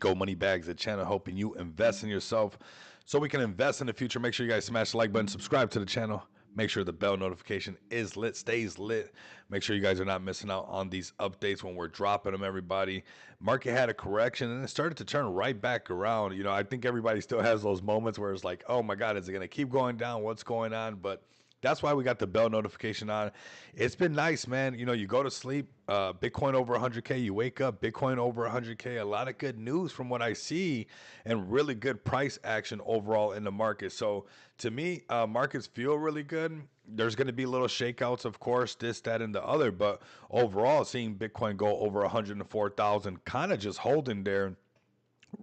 Rico Moneybags, the channel helping you invest in yourself so we can invest in the future. Make sure you guys smash the like button, subscribe to the channel. Make sure the bell notification is lit, stays lit. Make sure you guys are not missing out on these updates when we're dropping them, everybody. Market had a correction and it started to turn right back around. You know, I think everybody still has those moments where it's like, oh my God, is it going to keep going down? What's going on? But that's why we got the bell notification on. It's been nice, man. You know, you go to sleep, Bitcoin over 100K, you wake up, Bitcoin over 100K. A lot of good news from what I see and really good price action overall in the market. So to me, markets feel really good. There's going to be little shakeouts, of course, this, that, and the other. But overall, seeing Bitcoin go over 104,000, kind of just holding there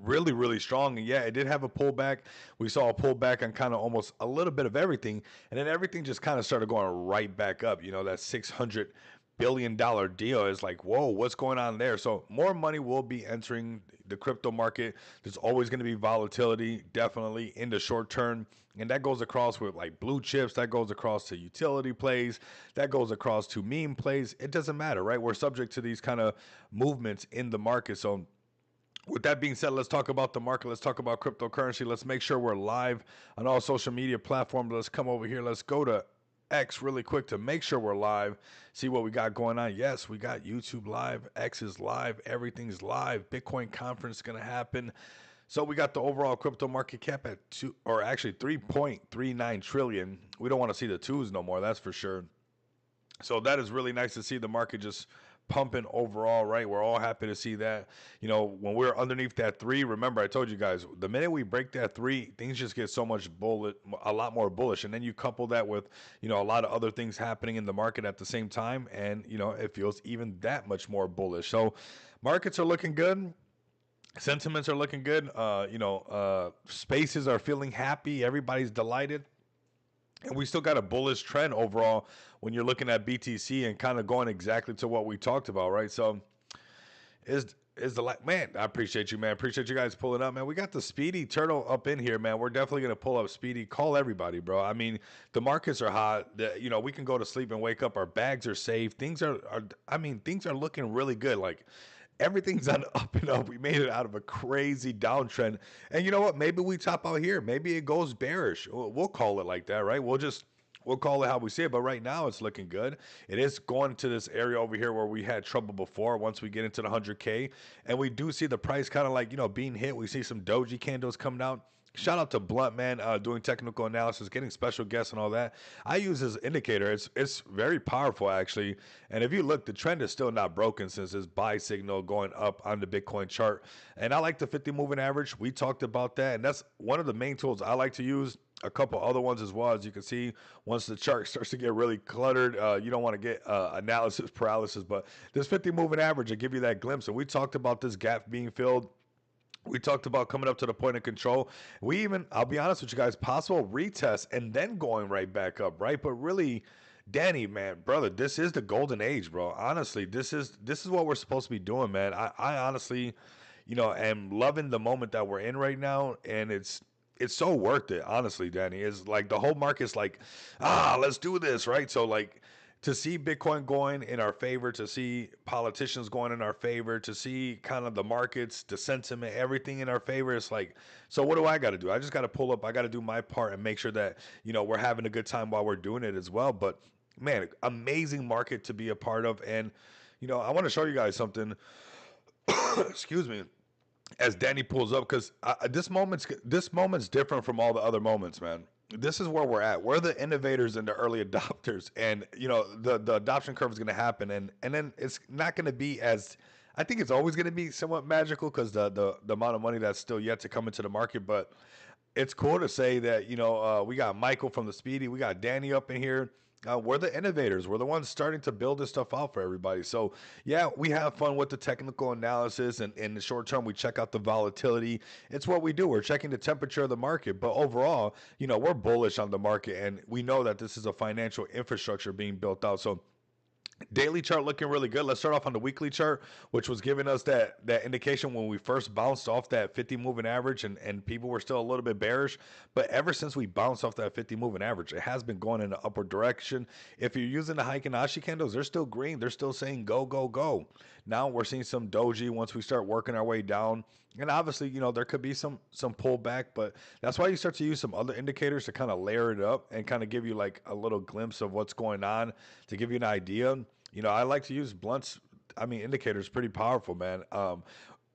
really, really strong. And yeah, it did have a pullback. We saw a pullback on kind of almost a little bit of everything. And then everything just kind of started going right back up. You know, that $600 billion deal is like, whoa, what's going on there? So more money will be entering the crypto market. There's always going to be volatility, definitely in the short term. And that goes across with like blue chips, that goes across to utility plays, that goes across to meme plays. It doesn't matter, right? We're subject to these kind of movements in the market. So with that being said, let's talk about the market. Let's talk about cryptocurrency. Let's make sure we're live on all social media platforms. Let's come over here. Let's go to X really quick to make sure we're live. See what we got going on. Yes, we got YouTube live. X is live. Everything's live. Bitcoin conference is going to happen. So we got the overall crypto market cap at 3.39 trillion. We don't want to see the twos no more. That's for sure. So that is really nice to see the market just pumping overall, right? We're all happy to see that. You know, when we're underneath that three, remember I told you guys, the minute we break that three, things just get so much a lot more bullish. And then you couple that with, you know, a lot of other things happening in the market at the same time, and you know, it feels even that much more bullish. So markets are looking good. Sentiments are looking good. Spaces are feeling happy. Everybody's delighted. And we still got a bullish trend overall when you're looking at BTC and kind of going exactly to what we talked about, right? So is the man? I appreciate you, man. Appreciate you guys pulling up, man. We got the Speedy Turtle up in here, man. We're definitely gonna pull up Speedy. Call everybody, bro. I mean, the markets are hot. You know, we can go to sleep and wake up. Our bags are safe. Things are looking really good. Like everything's on up and up. We made it out of a crazy downtrend. And you know what? Maybe we top out here. Maybe it goes bearish. We'll call it like that, right? We'll call it how we see it. But right now it's looking good. It is going to this area over here where we had trouble before once we get into the 100K. And we do see the price kind of like, you know, being hit. We see some doji candles coming out. Shout out to Blunt, man, doing technical analysis, getting special guests and all that. I use this indicator. It's very powerful, actually. And if you look, the trend is still not broken since this buy signal going up on the Bitcoin chart. And I like the 50 moving average. We talked about that. And that's one of the main tools I like to use. A couple other ones as well. As you can see, once the chart starts to get really cluttered, you don't want to get analysis paralysis. But this 50 moving average will give you that glimpse. And we talked about this gap being filled. We talked about coming up to the point of control. We even, I'll be honest with you guys, possible retest and then going right back up, right? But really, Danny, man, brother, this is the golden age, bro. Honestly, this is what we're supposed to be doing, man. I honestly, you know, am loving the moment that we're in right now, and it's so worth it, honestly, Danny. It's like the whole market's like, let's do this, right? So like to see Bitcoin going in our favor, to see politicians going in our favor, to see kind of the markets, the sentiment, everything in our favor. It's like, so what do I got to do? I just got to pull up. I got to do my part and make sure that, you know, we're having a good time while we're doing it as well. But man, amazing market to be a part of. And, you know, I want to show you guys something. Excuse me. As Danny pulls up, because this moment's different from all the other moments, man. This is where we're at. We're the innovators and the early adopters, and you know the adoption curve is going to happen, and then it's not going to be as. I think it's always going to be somewhat magical because the amount of money that's still yet to come into the market, but it's cool to say that, you know, we got Michael from the Speedy, we got Danny up in here. We're the innovators. We're the ones starting to build this stuff out for everybody. So yeah, we have fun with the technical analysis, and in the short term, we check out the volatility. It's what we do. We're checking the temperature of the market. But overall, you know, we're bullish on the market, and we know that this is a financial infrastructure being built out. So daily chart looking really good. Let's start off on the weekly chart, which was giving us that indication when we first bounced off that 50 moving average, and people were still a little bit bearish. But ever since we bounced off that 50 moving average, it has been going in the upward direction. If you're using the Heikin Ashi candles, they're still green. They're still saying go, go, go. Now we're seeing some doji once we start working our way down. And obviously, there could be some pullback, but that's why you start to use some other indicators to kind of layer it up and kind of give you like a little glimpse of what's going on to give you an idea. I like to use blunts. I mean, indicators pretty powerful, man.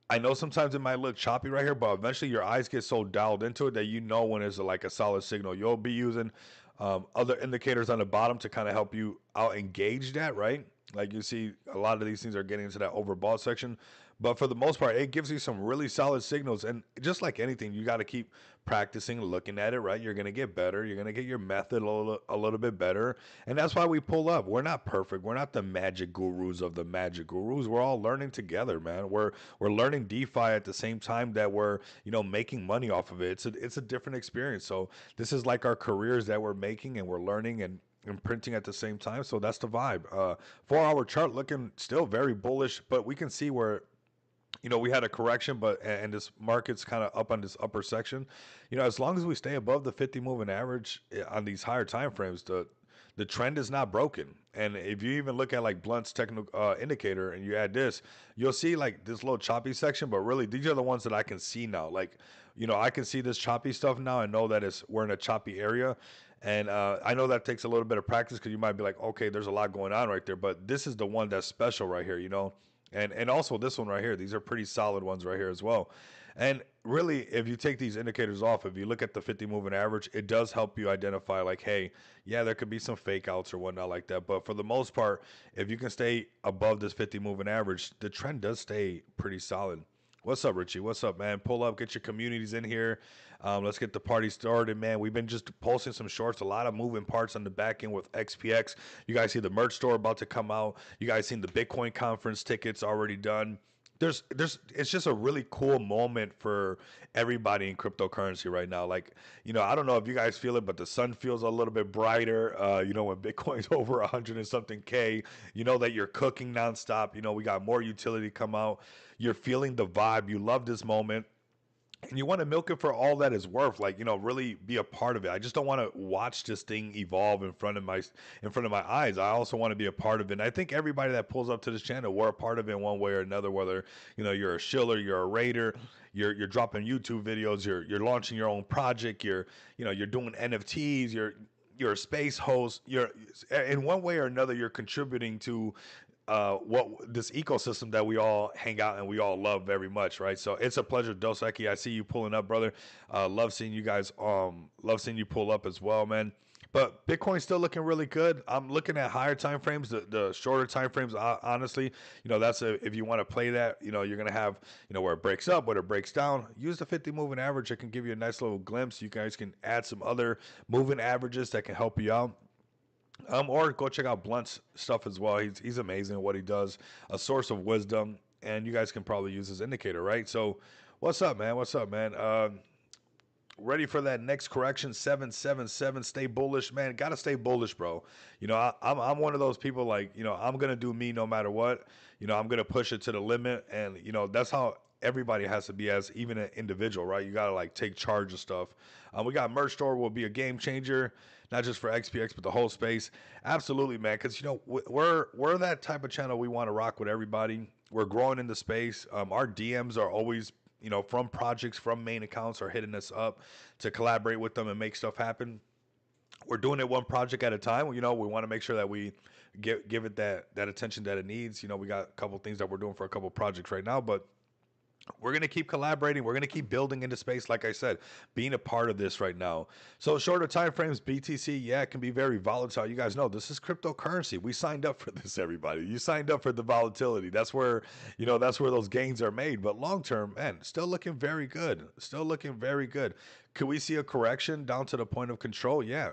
I know sometimes it might look choppy right here, but eventually your eyes get so dialed into it that you know when it's like a solid signal. You'll be using other indicators on the bottom to kind of help you out engage that, right? Like you see, a lot of these things are getting into that overbought section. But for the most part, it gives you some really solid signals. And just like anything, you got to keep practicing, looking at it, right? You're going to get better. You're going to get your method a little bit better. And that's why we pull up. We're not perfect. We're not the magic gurus of the magic gurus. We're all learning together, man. We're learning DeFi at the same time that we're, making money off of it. It's a different experience. So this is like our careers that we're making and we're learning and printing at the same time. So that's the vibe. 4-hour chart looking still very bullish, but we can see where we had a correction, but and this market's kind of up on this upper section. As long as we stay above the 50 moving average on these higher time frames, the trend is not broken. And if you even look at like Blunt's technical indicator and you add this, you'll see like this little choppy section, but really these are the ones that I can see now. Like, I can see this choppy stuff now. I know that we're in a choppy area. And I know that takes a little bit of practice because you might be like, okay, there's a lot going on right there. But this is the one that's special right here, And also this one right here. These are pretty solid ones right here as well. And really, if you take these indicators off, if you look at the 50 moving average, it does help you identify like, hey, yeah, there could be some fake outs or whatnot like that. But for the most part, if you can stay above this 50 moving average, the trend does stay pretty solid. What's up, Richie? What's up, man? Pull up, get your communities in here. Let's get the party started, man. We've been just posting some shorts, a lot of moving parts on the back end with XPX. You guys see the merch store about to come out. You guys seen the Bitcoin conference tickets already done. It's just a really cool moment for everybody in cryptocurrency right now. Like, I don't know if you guys feel it, but the sun feels a little bit brighter. When Bitcoin's over 100 and something K, that you're cooking nonstop. We got more utility come out. You're feeling the vibe. You love this moment. And you want to milk it for all that is worth, like, really be a part of it. I just don't want to watch this thing evolve in front of my eyes. I also want to be a part of it. And I think everybody that pulls up to this channel, we're a part of it in one way or another. Whether you're a shiller, you're a raider, you're dropping YouTube videos, you're launching your own project, you're doing NFTs, you're a space host. You're in one way or another, you're contributing to what this ecosystem that we all hang out and we all love very much, right? So it's a pleasure, Dos Equis. I see you pulling up, brother. Love seeing you guys. Love seeing you pull up as well, man. But Bitcoin's still looking really good. I'm looking at higher time frames, the shorter time frames. Honestly, that's if you want to play that, you're gonna have, where it breaks up, where it breaks down. Use the 50 moving average. It can give you a nice little glimpse. You guys can add some other moving averages that can help you out. Or go check out Blunt's stuff as well. He's amazing at what he does. A source of wisdom, and you guys can probably use his indicator, right? So, what's up, man? What's up, man? Ready for that next correction? 777. Stay bullish, man. Gotta stay bullish, bro. I'm one of those people like I'm gonna do me no matter what. I'm gonna push it to the limit, and that's how everybody has to be as even an individual, right? You gotta like take charge of stuff. We got merch store will be a game changer, not just for XPX but the whole space. Absolutely, man. Because we're that type of channel. We want to rock with everybody. We're growing in the space. Our DMs are always from projects, from main accounts are hitting us up to collaborate with them and make stuff happen. We're doing it one project at a time. We want to make sure that we give it that attention that it needs. We got a couple things that we're doing for a couple projects right now, but we're going to keep collaborating. We're going to keep building into space, like I said, being a part of this right now. So shorter time frames, BTC, yeah, it can be very volatile. You guys know this is cryptocurrency. We signed up for this, everybody. You signed up for the volatility. That's where those gains are made. But long term, man, still looking very good. Still looking very good. Could we see a correction down to the point of control? Yeah.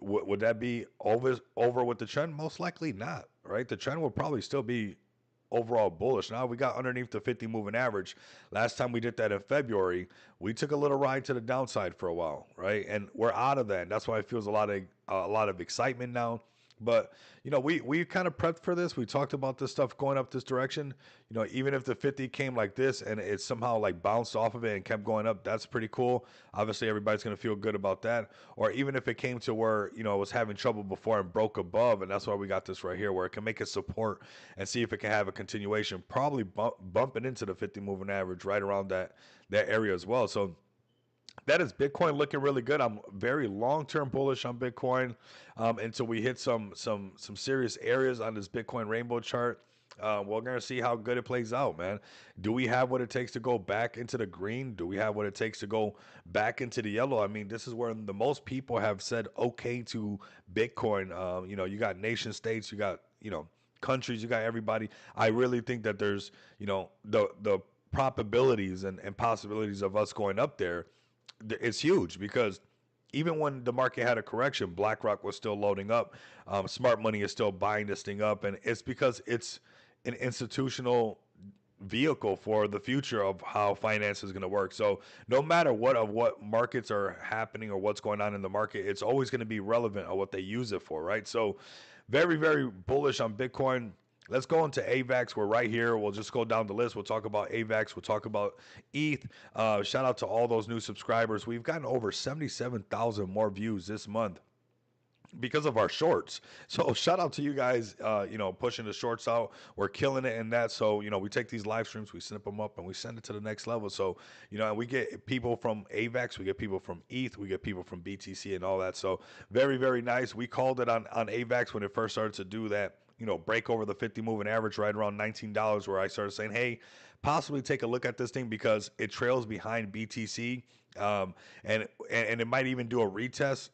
Would that be over with the trend? Most likely not, right? The trend will probably still be overall bullish. Now we got underneath the 50 moving average. Last time we did that in February, we took a little ride to the downside for a while, right? And we're out of that. And that's why it feels a lot of excitement now. But we kind of prepped for this. We talked about this stuff going up this direction. Even if the 50 came like this and it somehow like bounced off of it and kept going up, that's pretty cool. Obviously, everybody's gonna feel good about that. Or even if it came to where it was having trouble before and broke above, and that's why we got this right here, where it can make a support and see if it can have a continuation. Probably bumping into the 50 moving average right around that area as well. So that is Bitcoin looking really good. I'm very long term bullish on Bitcoin until we hit some serious areas on this Bitcoin rainbow chart. We're gonna see how good it plays out, man. Do we have what it takes to go back into the green? Do we have what it takes to go back into the yellow? I mean, this is where the most people have said okay to Bitcoin. You got nation states, you got countries, you got everybody. I really think that there's the probabilities and possibilities of us going up there, it's huge because even when the market had a correction, BlackRock was still loading up. Smart money is still buying this thing up, and it's because it's an institutional vehicle for the future of how finance is going to work. So no matter what markets are happening or what's going on in the market, it's always going to be relevant of what they use it for, right? So very, very bullish on Bitcoin. Let's go into AVAX. We're right here. We'll just go down the list. We'll talk about AVAX. We'll talk about ETH. Shout out to all those new subscribers. We've gotten over 77,000 more views this month because of our shorts. So shout out to you guys, pushing the shorts out. We're killing it in that. So, we take these live streams, we snip them up and we send it to the next level. So, and we get people from AVAX, we get people from ETH, we get people from BTC and all that. So very, very nice. We called it on AVAX when it first started to do that, break over the 50 moving average right around $19, where I started saying, hey, possibly take a look at this thing because it trails behind BTC. And it might even do a retest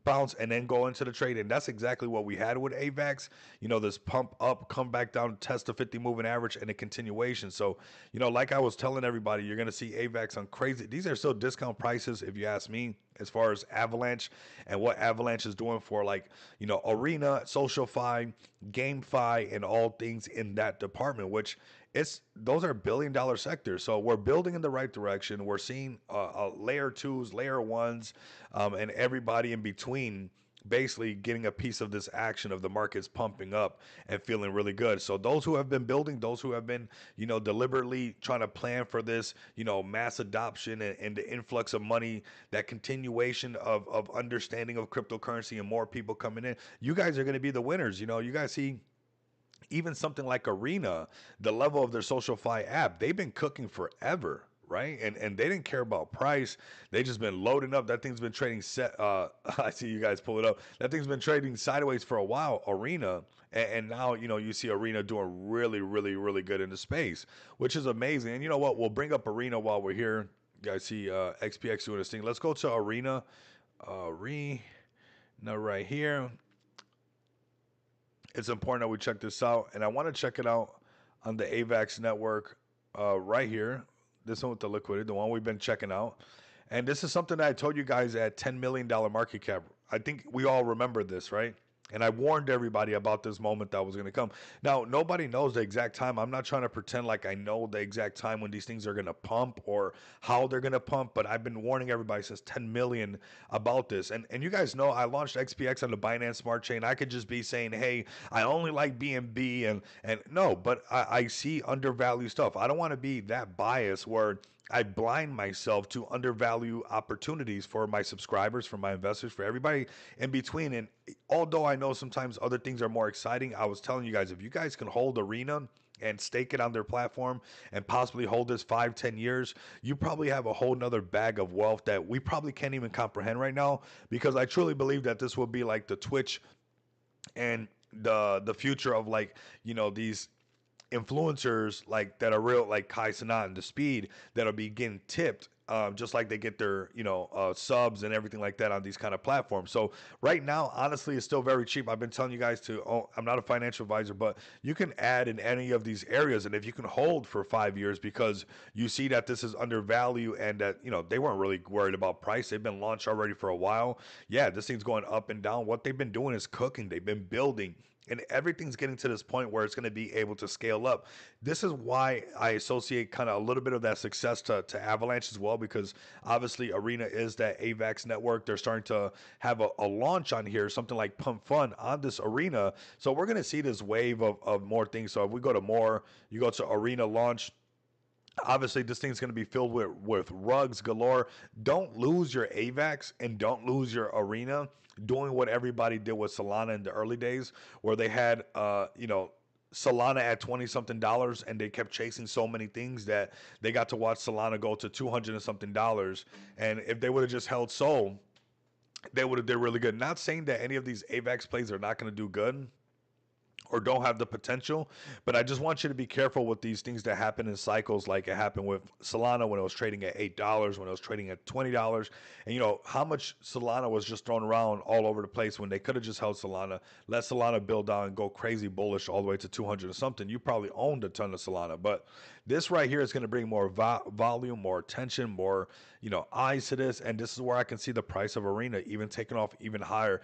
bounce and then go into the trade, and that's exactly what we had with AVAX. This pump up, come back down, test the 50 moving average, and a continuation. So like I was telling everybody, you're going to see AVAX on crazy, these are still discount prices if you ask me, as far as Avalanche and what Avalanche is doing for Arena, SocialFi, GameFi, and all things in that department, which those are billion-dollar sectors. So we're building in the right direction. We're seeing layer twos, layer ones, and everybody in between basically getting a piece of this action of the markets pumping up and feeling really good. So those who have been building, those who have been, deliberately trying to plan for this, mass adoption and the influx of money, that continuation of understanding of cryptocurrency and more people coming in, you guys are going to be the winners. You guys see even something like Arena, the level of their SocialFi app, they've been cooking forever, right? And they didn't care about price. They just been loading up. That thing's been trading set. I see you guys pull it up. That thing's been trading sideways for a while, Arena. And now, you see Arena doing really, really, really good in the space, which is amazing. And you know what? We'll bring up Arena while we're here. You guys see XPX doing this thing. Let's go to Arena. Arena right here. It's important that we check this out, and I want to check it out on the AVAX network right here. This one with the liquidity, the one we've been checking out. And this is something that I told you guys at $10 million market cap. I think we all remember this, right? And I warned everybody about this moment that was going to come. Now, nobody knows the exact time. I'm not trying to pretend like I know the exact time when these things are going to pump or how they're going to pump, but I've been warning everybody since 10 million about this. And you guys know I launched XPX on the Binance Smart Chain. I could just be saying, hey, I only like BNB and no, but I see undervalued stuff. I don't want to be that biased where I blind myself to undervalue opportunities for my subscribers, for my investors, for everybody in between. And although I know sometimes other things are more exciting, I was telling you guys, if you guys can hold Arena and stake it on their platform and possibly hold this 5-10 years, you probably have a whole nother bag of wealth that we probably can't even comprehend right now, because I truly believe that this will be like the Twitch and the future of these influencers like that are real, like Kai Cenat and the Speed, that'll be getting tipped just like they get their subs and everything like that on these kind of platforms. So right now, honestly, it's still very cheap. I've been telling you guys I'm not a financial advisor, but you can add in any of these areas, and if you can hold for 5 years because you see that this is undervalued and that they weren't really worried about price, they've been launched already for a while. Yeah, this thing's going up and down. What they've been doing is cooking. They've been building. and everything's getting to this point where it's going to be able to scale up. This is why I associate kind of a little bit of that success to Avalanche as well, because obviously Arena is that AVAX network. They're starting to have a launch on here, something like Pump Fun on this Arena. So we're going to see this wave of more things. So if we go to more, you go to Arena launch. Obviously, this thing's going to be filled with rugs galore. Don't lose your AVAX and don't lose your Arena doing what everybody did with Solana in the early days, where they had, Solana at 20 something dollars, and they kept chasing so many things that they got to watch Solana go to 200 and something dollars. And if they would have just held Sol, they would have did really good. Not saying that any of these AVAX plays are not going to do good or don't have the potential. But I just want you to be careful with these things that happen in cycles, like it happened with Solana when it was trading at $8, when it was trading at $20. And you know how much Solana was just thrown around all over the place when they could have just held Solana, let Solana build down and go crazy bullish all the way to 200 or something. You probably owned a ton of Solana. But this right here is going to bring more volume, more attention, more eyes to this, and this is where I can see the price of Arena even taking off even higher.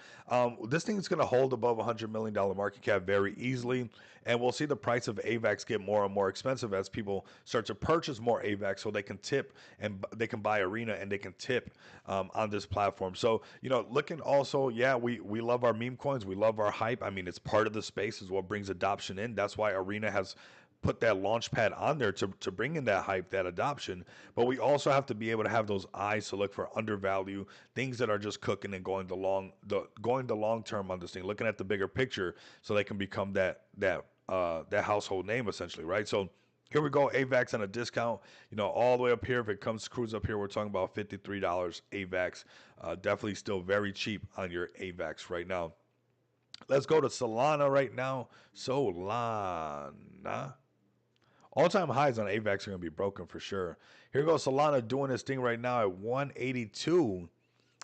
This thing is going to hold above $100 million market cap very easily, and we'll see the price of AVAX get more and more expensive as people start to purchase more AVAX, so they can tip and they can buy Arena and they can tip on this platform. So looking also, yeah, we love our meme coins, we love our hype. I mean, it's part of the space, is what brings adoption in. That's why Arena has put that launch pad on there to bring in that hype, that adoption. But we also have to be able to have those eyes to look for undervalue things that are just cooking and going the long term on this thing, looking at the bigger picture, so they can become that household name essentially, right? So here we go, AVAX on a discount, all the way up here. If it comes cruise up here, we're talking about $53 AVAX. Definitely still very cheap on your AVAX right now. Let's go to Solana right now. Solana. All-time highs on AVAX are going to be broken for sure. Here goes Solana doing this thing right now at 182.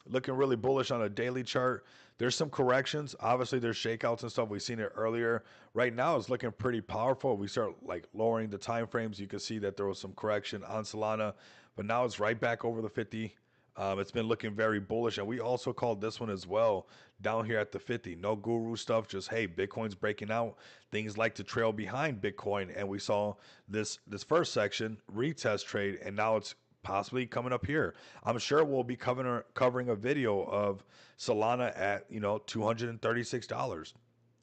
Looking really bullish on a daily chart. There's some corrections. Obviously, there's shakeouts and stuff. We've seen it earlier. Right now, it's looking pretty powerful. We start lowering the time frames. You can see that there was some correction on Solana, but now it's right back over the 50. It's been looking very bullish, and we also called this one as well down here at the 50. No guru stuff, just hey, Bitcoin's breaking out. Things like to trail behind Bitcoin, and we saw this first section retest trade, and now it's possibly coming up here. I'm sure we'll be covering a video of Solana at $236.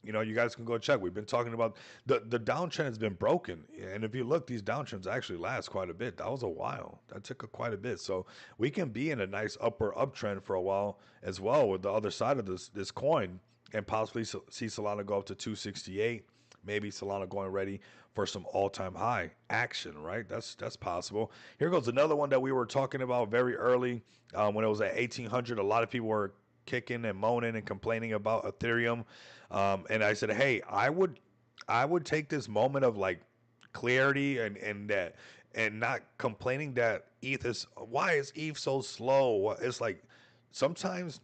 You guys can go check. We've been talking about the downtrend has been broken. And if you look, these downtrends actually last quite a bit. That was a while. That took quite a bit. So we can be in a nice uptrend for a while as well with the other side of this coin, and possibly see Solana go up to 268. Maybe Solana going ready for some all-time high action, right? That's possible. Here goes another one that we were talking about very early when it was at 1800. A lot of people were kicking and moaning and complaining about Ethereum. And I said, hey, I would take this moment of clarity and not complaining that why is ETH so slow? It's like sometimes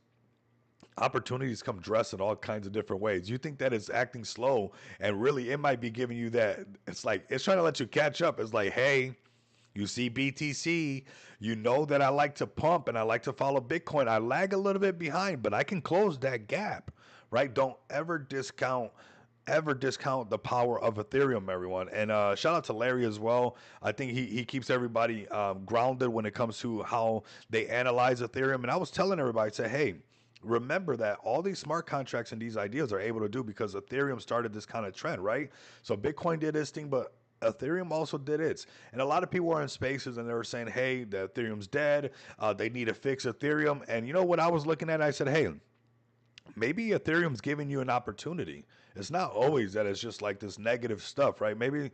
opportunities come dressed in all kinds of different ways. You think that it's acting slow, and really it might be giving you that. It's trying to let you catch up. It's like, hey, you see BTC, you know that I like to pump and I like to follow Bitcoin. I lag a little bit behind, but I can close that gap, right? Don't ever discount the power of Ethereum, everyone. And shout out to Larry as well. I think he keeps everybody grounded when it comes to how they analyze Ethereum. And I was telling everybody, say, hey, remember that all these smart contracts and these ideas are able to do because Ethereum started this kind of trend, right? So Bitcoin did this thing, but Ethereum also did its. And a lot of people were in spaces and they were saying, hey, the Ethereum's dead. They need to fix Ethereum. And you know what I was looking at? I said, hey, maybe Ethereum's giving you an opportunity. It's not always that it's just this negative stuff, right? Maybe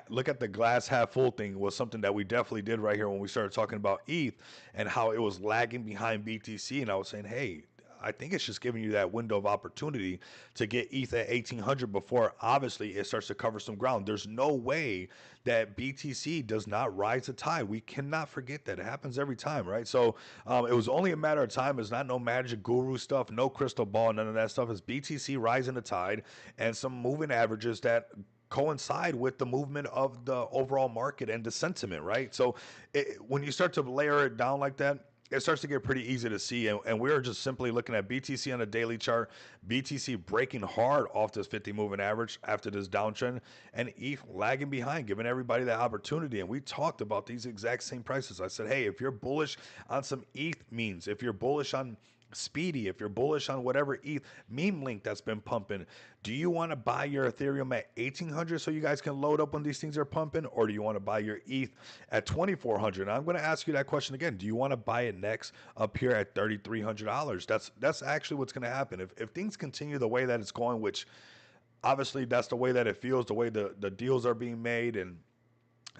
look at the glass half full thing was something that we definitely did right here when we started talking about ETH and how it was lagging behind BTC. And I was saying, hey, I think it's just giving you that window of opportunity to get ETH at 1800 before obviously it starts to cover some ground. There's no way that BTC does not rise the tide. We cannot forget that. It happens every time, right? So it was only a matter of time. It's not no magic guru stuff, no crystal ball, none of that stuff. It's BTC rising the tide and some moving averages that coincide with the movement of the overall market and the sentiment, right? So when you start to layer it down like that, it starts to get pretty easy to see. And we're just simply looking at BTC on a daily chart, BTC breaking hard off this 50 moving average after this downtrend, and ETH lagging behind, giving everybody that opportunity. And we talked about these exact same prices. I said, hey, if you're bullish on some ETH memes, if you're bullish on Speedy, if you're bullish on whatever ETH meme link that's been pumping, do you want to buy your Ethereum at 1800 so you guys can load up when these things are pumping, or do you want to buy your ETH at 2400? I'm going to ask you that question again. Do you want to buy it next up here at $3,300? That's actually what's going to happen if things continue the way that it's going, which obviously that's the way that it feels, the way the deals are being made, and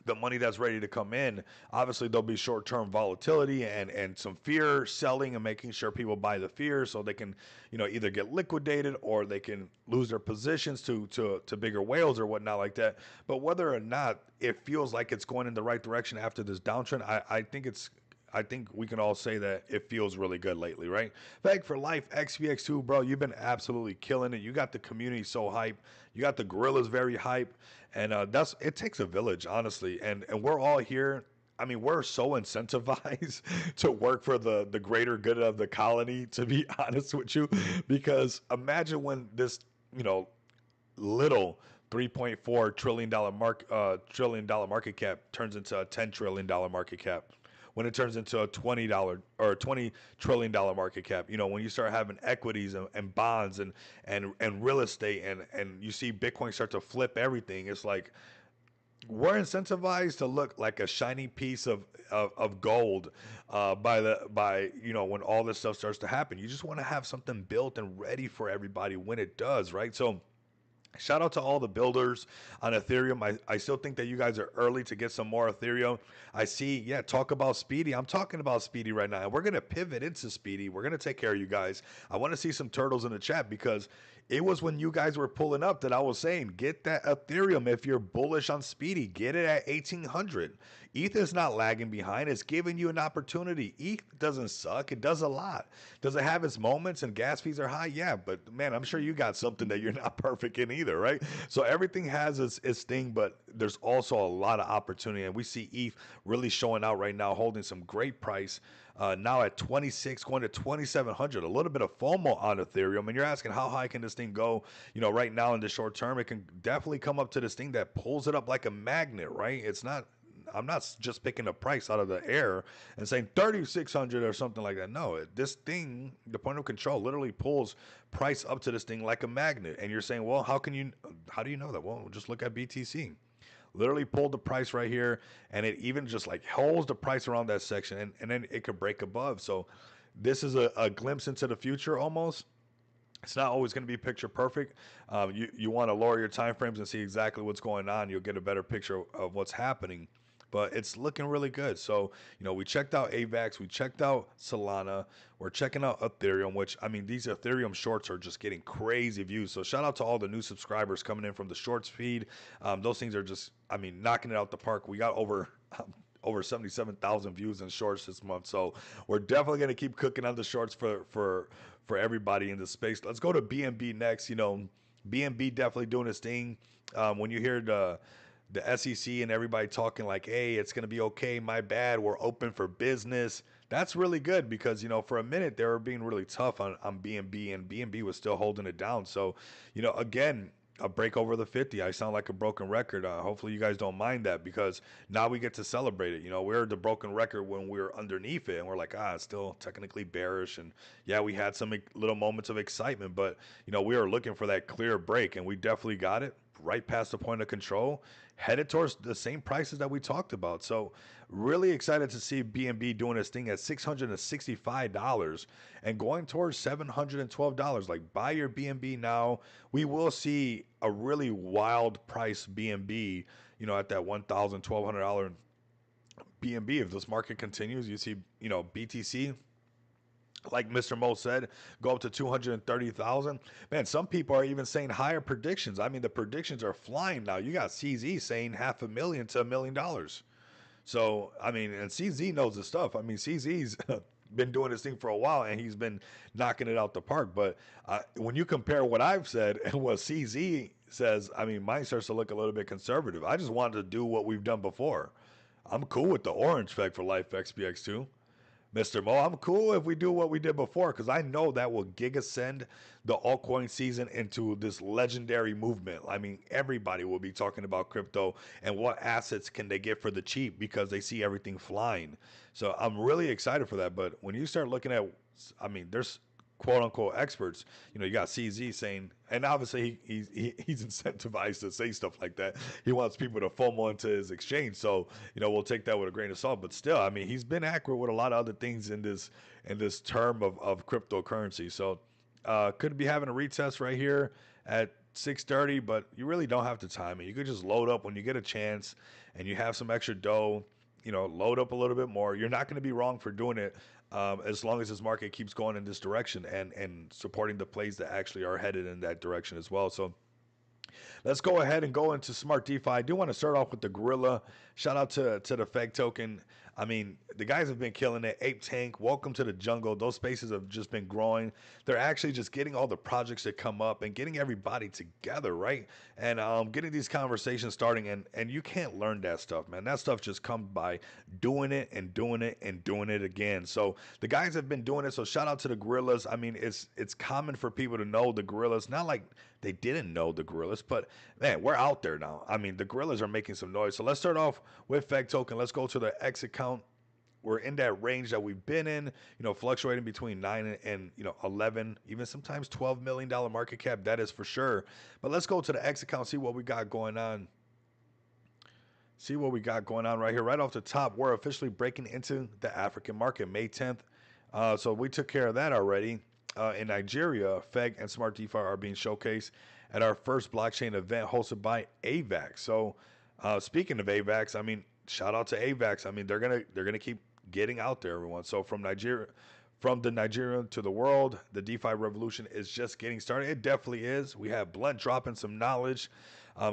the money that's ready to come in. Obviously there'll be short-term volatility and some fear selling and making sure people buy the fear so they can, either get liquidated or they can lose their positions to bigger whales or whatnot like that. But whether or not it feels like it's going in the right direction after this downtrend, I think we can all say that it feels really good lately, right? Fag for Life, XPX2, bro, you've been absolutely killing it. You got the community so hype. You got the gorillas very hype. And it takes a village, honestly. And we're all here. I mean, we're so incentivized to work for the greater good of the colony, to be honest with you. Because imagine when this, little $3.4 trillion market cap turns into a $10 trillion market cap, when it turns into a $20 or $20 trillion market cap. When you start having equities and bonds and real estate, and you see Bitcoin start to flip everything, it's like we're incentivized to look like a shiny piece of gold by when all this stuff starts to happen. You just want to have something built and ready for everybody when it does, right? So shout out to all the builders on Ethereum. I still think that you guys are early to get some more Ethereum. I see, talk about Speedy. I'm talking about Speedy right now. And we're going to pivot into Speedy. We're going to take care of you guys. I want to see some turtles in the chat, because it was when you guys were pulling up that I was saying, get that Ethereum if you're bullish on Speedy. Get it at 1800. ETH is not lagging behind. It's giving you an opportunity. ETH doesn't suck. It does a lot. Does it have its moments and gas fees are high? Yeah, but man, I'm sure you got something that you're not perfect in either, right? So everything has its thing, but there's also a lot of opportunity. And we see ETH really showing out right now, holding some great price. Now at 26, going to 2,700, a little bit of FOMO on Ethereum. And you're asking, how high can this thing go? Right now in the short term, it can definitely come up to this thing that pulls it up like a magnet, right? I'm not just picking a price out of the air and saying 3,600 or something like that. No, this thing, the point of control, literally pulls price up to this thing like a magnet. And you're saying, well, how do you know that? Well, just look at BTC. Literally pulled the price right here, and it even just like holds the price around that section, and then it could break above. So this is a glimpse into the future almost. It's not always going to be picture perfect. You want to lower your time frames and see exactly what's going on. You'll get a better picture of what's happening. But it's looking really good. So, we checked out AVAX, we checked out Solana, we're checking out Ethereum, which, I mean, these Ethereum shorts are just getting crazy views. So shout out to all the new subscribers coming in from the shorts feed. Those things are just, knocking it out the park. We got over 77,000 views in shorts this month. So we're definitely going to keep cooking on the shorts for everybody in the space. Let's go to BNB next. BNB definitely doing its thing. When you hear the SEC and everybody talking like, hey, it's going to be okay, my bad, we're open for business. That's really good, because, for a minute they were being really tough on BNB, and BNB was still holding it down. So, again, a break over the 50. I sound like a broken record. Hopefully you guys don't mind that, because now we get to celebrate it. We're the broken record when we're underneath it and we're like, it's still technically bearish. And yeah, we had some little moments of excitement, but we are looking for that clear break, and we definitely got it right past the point of control, headed towards the same prices that we talked about. So really excited to see BNB doing this thing at $665 and going towards $712. Like, buy your BNB now. We will see a really wild price BNB, at that $1,000, $1,200 BNB. If this market continues, you see, BTC, like Mr. Mo said, go up to 230,000. Man, some people are even saying higher predictions. I mean, the predictions are flying now. You got CZ saying $500,000 to $1 million. So, I mean, and CZ knows the stuff. I mean, CZ's been doing this thing for a while, and he's been knocking it out the park. But when you compare what I've said and what CZ says, I mean, mine starts to look a little bit conservative. I just wanted to do what we've done before. I'm cool with the orange Fag for Life XPX2. Mr. Mo, I'm cool if we do what we did before because I know that will gig ascend the altcoin season into this legendary movement. I mean, everybody will be talking about crypto and what assets can they get for the cheap because they see everything flying. So I'm really excited for that. But when you start looking at, I mean, there's quote unquote experts. You know, you got CZ saying, and obviously he's incentivized to say stuff like that. He wants people to FOMO into his exchange. So we'll take that with a grain of salt. But still, I mean, he's been accurate with a lot of other things in this term of cryptocurrency. So could be having a retest right here at 6:30, but you really don't have to time it. You could just load up when you get a chance and you have some extra dough. Load up a little bit more. You're not going to be wrong for doing it as long as this market keeps going in this direction and supporting the plays that actually are headed in that direction as well. So let's go ahead and go into Smart DeFi. I do want to start off with the Gorilla. Shout out to the Feg token. I mean, the guys have been killing it. Ape Tank, welcome to the jungle. Those spaces have just been growing. They're actually just getting all the projects that come up and getting everybody together, right? And getting these conversations starting. And you can't learn that stuff, man. That stuff just comes by doing it and doing it and doing it again. So the guys have been doing it. So shout out to the Gorillas. I mean, it's common for people to know the Gorillas. Not like they didn't know the Gorillas, but man, we're out there now. I mean, the Gorillas are making some noise. So let's start off with Feg token. Let's go to the X account. We're in that range that we've been in, fluctuating between 9 and 11, even sometimes $12 million market cap. That is for sure. But let's go to the X account, see what we got going on. See what we got going on right here. Right off the top, we're officially breaking into the African market May 10th. So we took care of that already. In Nigeria, Feg and Smart DeFi are being showcased at our first blockchain event hosted by AVAX. So speaking of AVAX, I mean, shout out to AVAX. I mean, they're gonna keep getting out there, everyone. So from the Nigerian to the world, the DeFi revolution is just getting started. It definitely is. We have Blunt dropping some knowledge,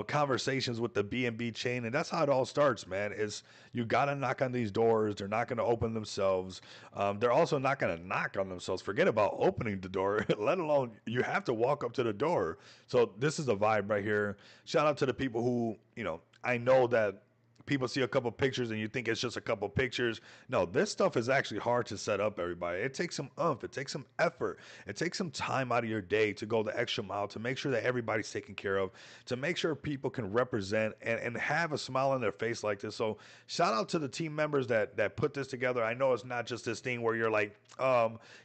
conversations with the BNB chain, and that's how it all starts, man. Is you gotta knock on these doors. They're not gonna open themselves. They're also not gonna knock on themselves. Forget about opening the door, let alone you have to walk up to the door. So this is a vibe right here. Shout out to the people who, I know that people see a couple pictures and you think it's just a couple pictures. No, this stuff is actually hard to set up, everybody. It takes some it takes some effort, it takes some time out of your day to go the extra mile to make sure that everybody's taken care of, to make sure people can represent and have a smile on their face like this. So shout out to the team members that put this together. I know it's not just this thing where you're like,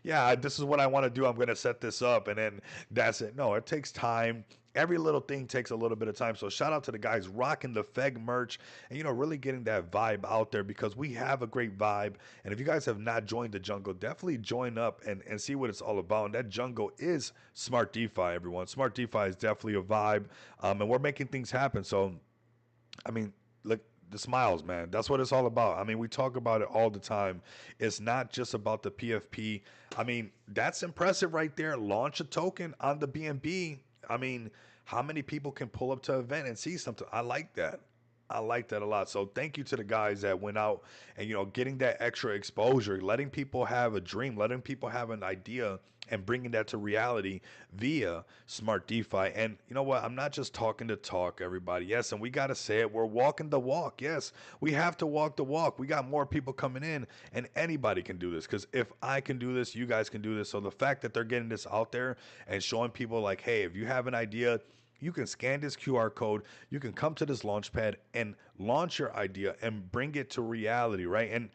yeah, this is what I want to do, I'm going to set this up and then that's it. No, it takes time. Every little thing takes a little bit of time. So shout out to the guys rocking the Feg merch and, really getting that vibe out there because we have a great vibe. And if you guys have not joined the jungle, definitely join up and see what it's all about. And that jungle is Smart DeFi, everyone. Smart DeFi is definitely a vibe. And we're making things happen. So, I mean, look, the smiles, man. That's what it's all about. I mean, we talk about it all the time. It's not just about the PFP. I mean, that's impressive right there. Launch a token on the BNB. I mean, how many people can pull up to an event and see something? I like that. I like that a lot. So thank you to the guys that went out and getting that extra exposure, letting people have a dream, letting people have an idea and bringing that to reality via Smart DeFi. And you know what? I'm not just talking to talk, everybody. Yes, and we got to say it. We're walking the walk. Yes, we have to walk the walk. We got more people coming in and anybody can do this because if I can do this, you guys can do this. So the fact that they're getting this out there and showing people like, hey, if you have an idea, you can scan this QR code, you can come to this launch pad and launch your idea and bring it to reality, right? And,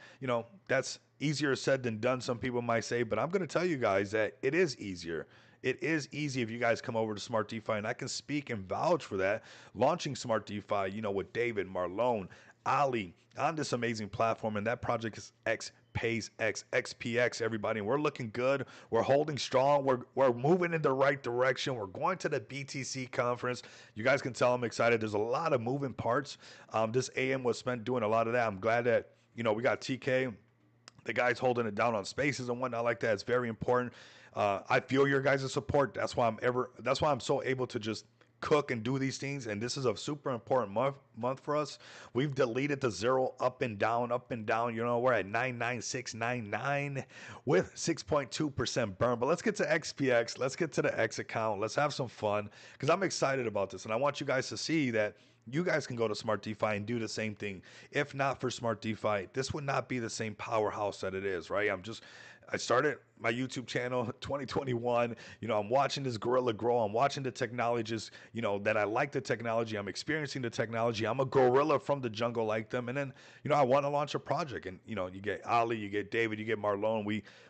that's easier said than done, some people might say, but I'm going to tell you guys that it is easier. It is easy if you guys come over to Smart DeFi, and I can speak and vouch for that. Launching Smart DeFi, with David, Marlone, Ali on this amazing platform, and that project is XPX, everybody. And we're looking good. We're holding strong. We're moving in the right direction. We're going to the BTC conference. You guys can tell I'm excited. There's a lot of moving parts. This AM was spent doing a lot of that. I'm glad that, we got TK. The guys holding it down on spaces and whatnot like that. It's very important. I feel your guys' support. That's why I'm so able to just cook and do these things. And this is a super important month for us. We've deleted the zero up and down, up and down. We're at 99699 with 6.2% burn. But let's get to XPX. Let's get to the X account. Let's have some fun because I'm excited about this. And I want you guys to see that You guys can go to Smart DeFi and do the same thing. If not for Smart DeFi, this would not be the same powerhouse that it is, right? I started my YouTube channel 2021. I'm watching this gorilla grow. I'm watching the technologies, that I like the technology. I'm experiencing the technology. I'm a gorilla from the jungle like them. And then, I want to launch a project. And, you get Ali, you get David, you get Marlon.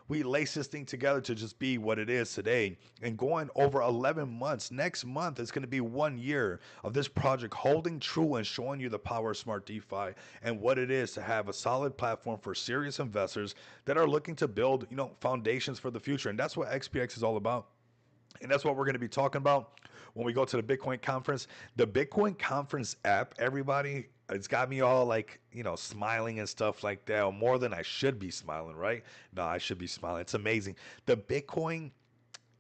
We lace this thing together to just be what it is today. And going over 11 months, next month is going to be 1 year of this project holding true and showing you the power of Smart DeFi and what it is to have a solid platform for serious investors that are looking to build, foundations for the future. And that's what XPX is all about. And that's what we're going to be talking about when we go to the Bitcoin conference. The Bitcoin conference app, everybody, it's got me all like, smiling and stuff like that, or more than I should be smiling, right? No, I should be smiling. It's amazing. The Bitcoin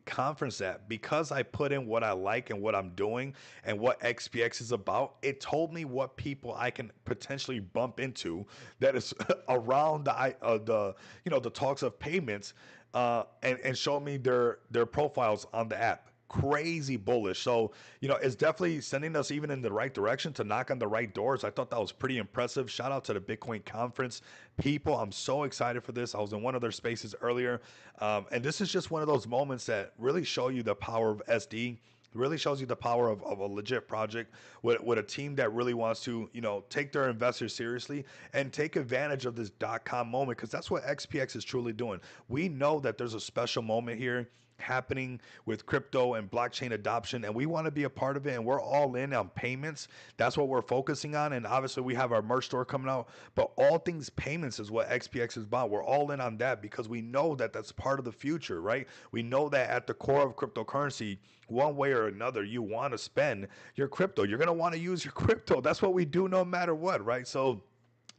conference app, because I put in what I like and what I'm doing and what XPX is about, it told me what people I can potentially bump into that is around the talks of payments, and show me their profiles on the app. Crazy bullish. So, it's definitely sending us even in the right direction to knock on the right doors. I thought that was pretty impressive. Shout out to the Bitcoin conference people. I'm so excited for this. I was in one of their spaces earlier. And this is just one of those moments that really show you the power of SD. Really shows you the power of a legit project with a team that really wants to, take their investors seriously and take advantage of this .com moment, because that's what XPX is truly doing. We know that there's a special moment here happening with crypto and blockchain adoption, and we want to be a part of it, and we're all in on payments. That's what we're focusing on, and obviously we have our merch store coming out, but all things payments is what XPX is about. We're all in on that because we know that that's part of the future, right? We know that at the core of cryptocurrency, one way or another, you want to spend your crypto. You're going to want to use your crypto. That's what we do no matter what, right? So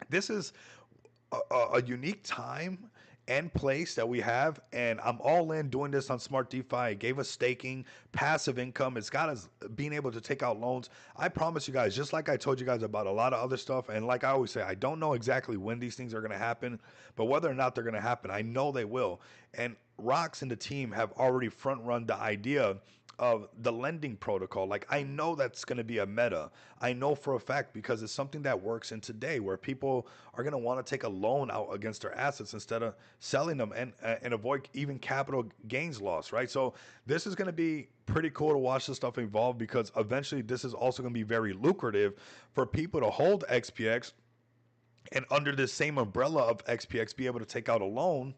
this is a unique time and place that we have, and I'm all in doing this on Smart DeFi. It gave us staking, passive income. It's got us being able to take out loans. I promise you guys, just like I told you guys about a lot of other stuff, and like I always say, I don't know exactly when these things are going to happen, but whether or not they're going to happen, I know they will. And Rocks and the team have already front run the idea of the lending protocol. Like, I know that's going to be a meta. I know for a fact because it's something that works in today where people are going to want to take a loan out against their assets instead of selling them and avoid even capital gains loss, right? So this is going to be pretty cool to watch this stuff evolve, because eventually this is also going to be very lucrative for people to hold XPX and under this same umbrella of XPX be able to take out a loan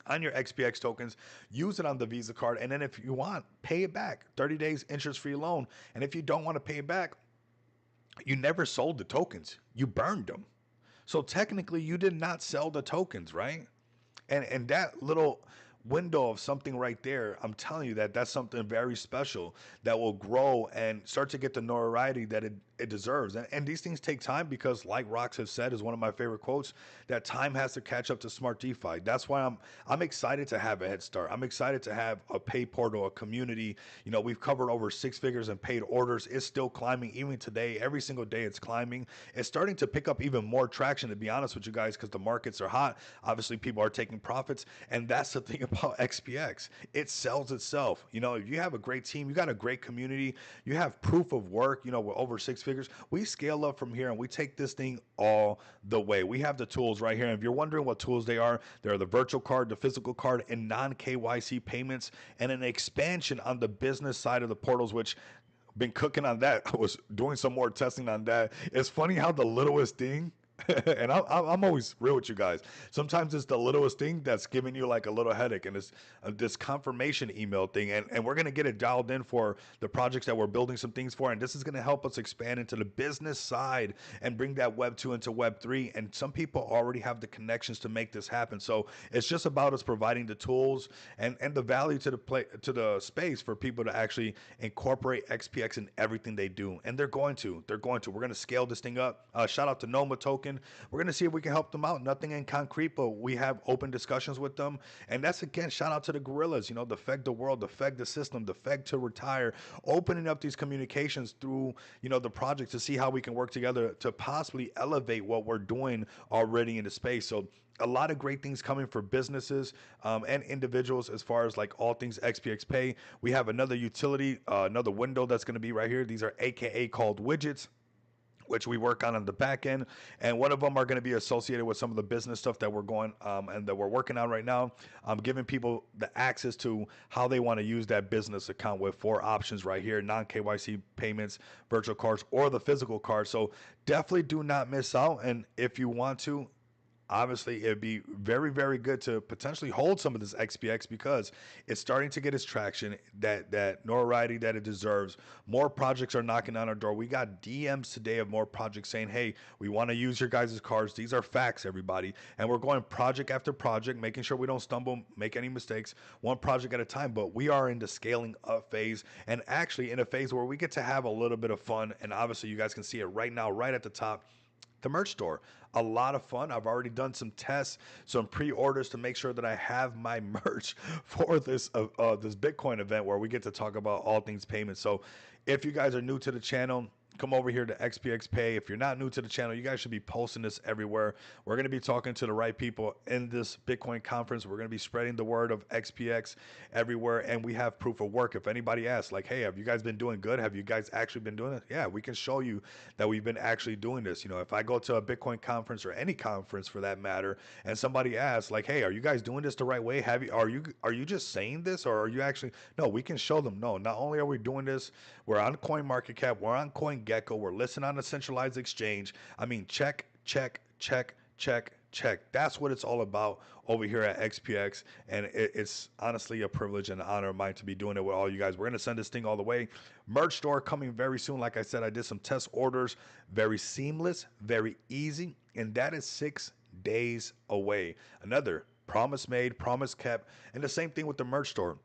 on your XPX tokens, use it on the Visa card, and then if you want, pay it back. 30 days interest-free loan. And if you don't want to pay it back, you never sold the tokens. You burned them. So technically, you did not sell the tokens, right? And that little window of something right there, I'm telling you that that's something very special that will grow and start to get the notoriety that it deserves. And these things take time because, like Rocks have said, is one of my favorite quotes, that time has to catch up to Smart DeFi. That's why I'm excited to have a head start. I'm excited to have a pay portal, a community. We've covered over 6 figures in paid orders. It's still climbing even today. Every single day it's climbing. It's starting to pick up even more traction, to be honest with you guys, because the markets are hot. Obviously, people are taking profits. And that's the thing about XPX. It sells itself. If you have a great team, you got a great community, you have proof of work, with over 6 figures, we scale up from here and we take this thing all the way. We have the tools right here. And if you're wondering what tools they are the virtual card, the physical card, and non-KYC payments, and an expansion on the business side of the portals, which been cooking on that. I was doing some more testing on that. It's funny how the littlest thing and I'm always real with you guys. Sometimes it's the littlest thing that's giving you like a little headache, and it's this confirmation email thing. And we're going to get it dialed in for the projects that we're building some things for. And this is going to help us expand into the business side and bring that Web 2 into Web 3. And some people already have the connections to make this happen. So it's just about us providing the tools and the value to the space for people to actually incorporate XPX in everything they do. And they're going to. We're going to scale this thing up. Shout out to Noma Token. We're going to see if we can help them out. Nothing in concrete, but we have open discussions with them. And that's, again, shout out to the gorillas, the Feg the world, the Feg the system, the Feg to retire, opening up these communications through, the project to see how we can work together to possibly elevate what we're doing already in the space. So a lot of great things coming for businesses and individuals as far as like all things XPX Pay. We have another utility, another window that's going to be right here. These are AKA called widgets. which we work on the back end, and one of them are going to be associated with some of the business stuff that we're going and that we're working on right now. Giving people the access to how they want to use that business account with 4 options right here: non KYC payments, virtual cards, or the physical cards. So definitely do not miss out. And if you want to, obviously it'd be very, very good to potentially hold some of this XPX because it's starting to get its traction, that notoriety that it deserves. More projects are knocking on our door. We got DMs today of more projects saying, hey, we want to use your guys' cards. These are facts, everybody. And we're going project after project, making sure we don't stumble, make any mistakes, one project at a time. But we are in the scaling up phase, and actually in a phase where we get to have a little bit of fun. And obviously you guys can see it right now, right at the top, the merch store. A lot of fun. I've already done some tests, some pre-orders to make sure that I have my merch for this Bitcoin event where we get to talk about all things payments. So if you guys are new to the channel, come over here to XPX Pay. If you're not new to the channel, you guys should be posting this everywhere. We're going to be talking to the right people in this Bitcoin conference. We're going to be spreading the word of XPX everywhere, and we have proof of work. If anybody asks, like, hey, have you guys been doing good? Have you guys actually been doing it? Yeah, we can show you that we've been actually doing this. You know, if I go to a Bitcoin conference or any conference for that matter, and somebody asks, like, hey, are you guys doing this the right way? Are you just saying this, or are you actually? No, we can show them. No, not only are we doing this, we're on CoinMarketCap, we're on CoinGecko, we're listed on a centralized exchange. I mean, check. That's what it's all about over here at XPX, and it's honestly a privilege and an honor of mine to be doing it with all you guys. We're gonna send this thing all the way. Merch store coming very soon. Like I said, I did some test orders. Very seamless, very easy, and that is 6 days away. Another promise made, promise kept, and the same thing with the merch store.